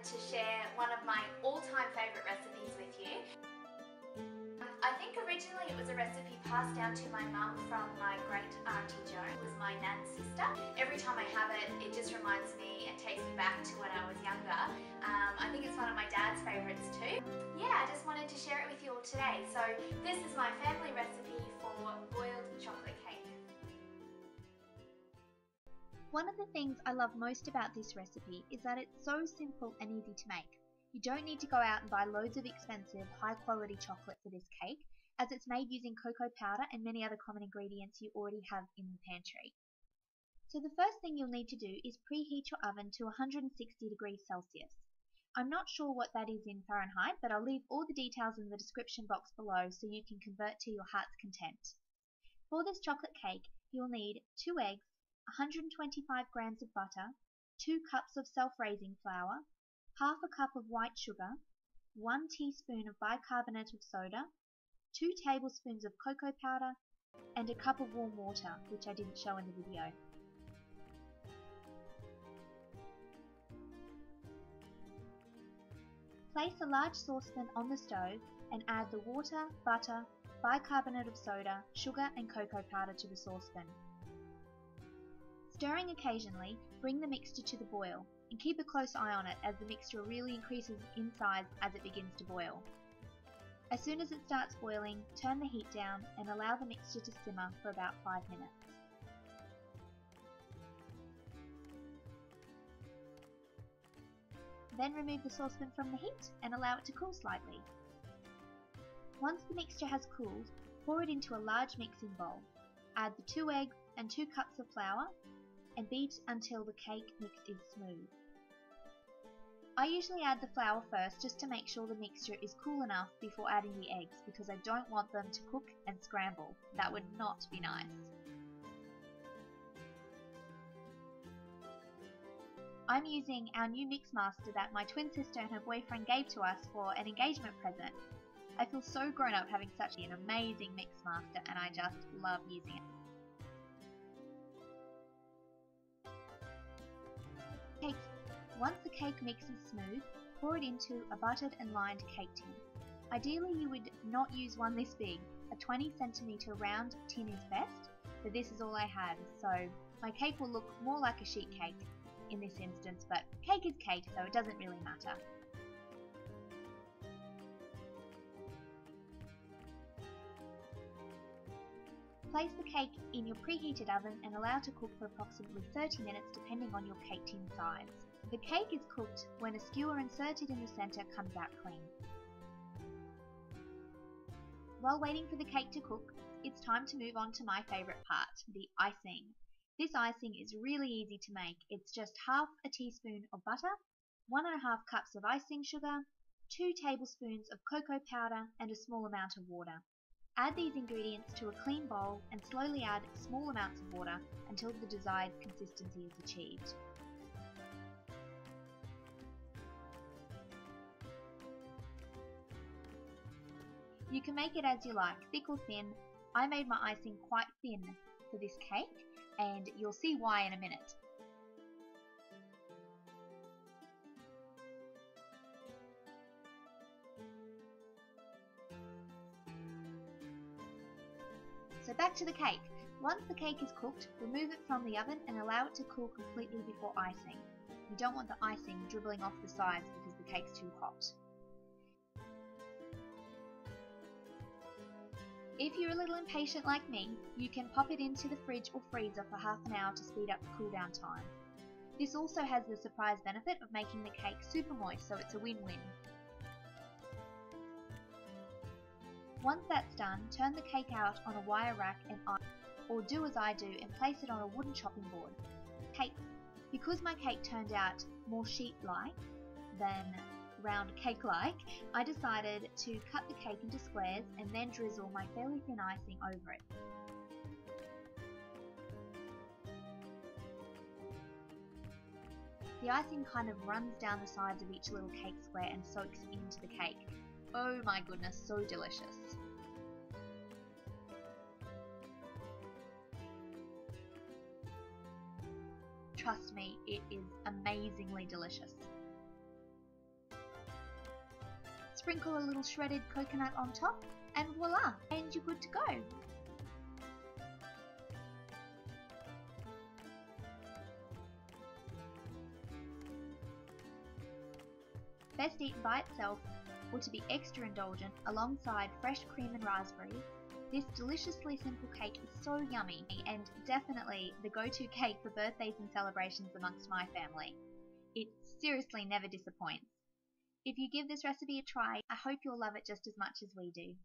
wanted to share one of my all-time favourite recipes with you. I think originally it was a recipe passed down to my mum from my great auntie Joan, who was my nan's sister. Every time I have it, it just reminds me and takes me back to when I was younger. I think it's one of my dad's favourites too. Yeah, I just wanted to share it with you all today. So this is my family recipe for boiled chocolate cake. One of the things I love most about this recipe is that it's so simple and easy to make. You don't need to go out and buy loads of expensive, high-quality chocolate for this cake, as it's made using cocoa powder and many other common ingredients you already have in the pantry. So the first thing you'll need to do is preheat your oven to 160 degrees Celsius. I'm not sure what that is in Fahrenheit, but I'll leave all the details in the description box below so you can convert to your heart's content. For this chocolate cake, you'll need 2 eggs, 125 grams of butter, 2 cups of self-raising flour, half a cup of white sugar, 1 teaspoon of bicarbonate of soda, 2 tablespoons of cocoa powder, and a cup of warm water, which I didn't show in the video. Place a large saucepan on the stove and add the water, butter, bicarbonate of soda, sugar and cocoa powder to the saucepan. Stirring occasionally, bring the mixture to the boil and keep a close eye on it as the mixture really increases in size as it begins to boil. As soon as it starts boiling, turn the heat down and allow the mixture to simmer for about 5 minutes. Then remove the saucepan from the heat and allow it to cool slightly. Once the mixture has cooled, pour it into a large mixing bowl. Add the 2 eggs and 2 cups of flour and beat until the cake mix is smooth. I usually add the flour first just to make sure the mixture is cool enough before adding the eggs because I don't want them to cook and scramble. That would not be nice. I'm using our new mixmaster that my twin sister and her boyfriend gave to us for an engagement present. I feel so grown up having such an amazing mixmaster and I just love using it. Once the cake mix is smooth, pour it into a buttered and lined cake tin. Ideally you would not use one this big. A 20 centimeter round tin is best, but this is all I had, so my cake will look more like a sheet cake in this instance, but cake is cake, so it doesn't really matter. Place the cake in your preheated oven and allow to cook for approximately 30 minutes depending on your cake tin size. The cake is cooked when a skewer inserted in the centre comes out clean. While waiting for the cake to cook, it's time to move on to my favourite part, the icing. This icing is really easy to make. It's just half a teaspoon of butter, 1.5 cups of icing sugar, 2 tablespoons of cocoa powder and a small amount of water. Add these ingredients to a clean bowl and slowly add small amounts of water until the desired consistency is achieved. You can make it as you like, thick or thin. I made my icing quite thin for this cake, and you'll see why in a minute. So back to the cake. Once the cake is cooked, remove it from the oven and allow it to cool completely before icing. You don't want the icing dribbling off the sides because the cake's too hot. If you're a little impatient like me, you can pop it into the fridge or freezer for half an hour to speed up the cool down time. This also has the surprise benefit of making the cake super moist, so it's a win-win. Once that's done, turn the cake out on a wire rack and ice, or do as I do and place it on a wooden chopping board. Because my cake turned out more sheet-like than round cake-like, I decided to cut the cake into squares and then drizzle my fairly thin icing over it. The icing kind of runs down the sides of each little cake square and soaks into the cake. Oh my goodness, so delicious. Trust me, it is amazingly delicious. sprinkle a little shredded coconut on top, and voila, and you're good to go. Best eaten by itself, or to be extra indulgent alongside fresh cream and raspberries, this deliciously simple cake is so yummy and definitely the go-to cake for birthdays and celebrations amongst my family. It seriously never disappoints. If you give this recipe a try, I hope you'll love it just as much as we do.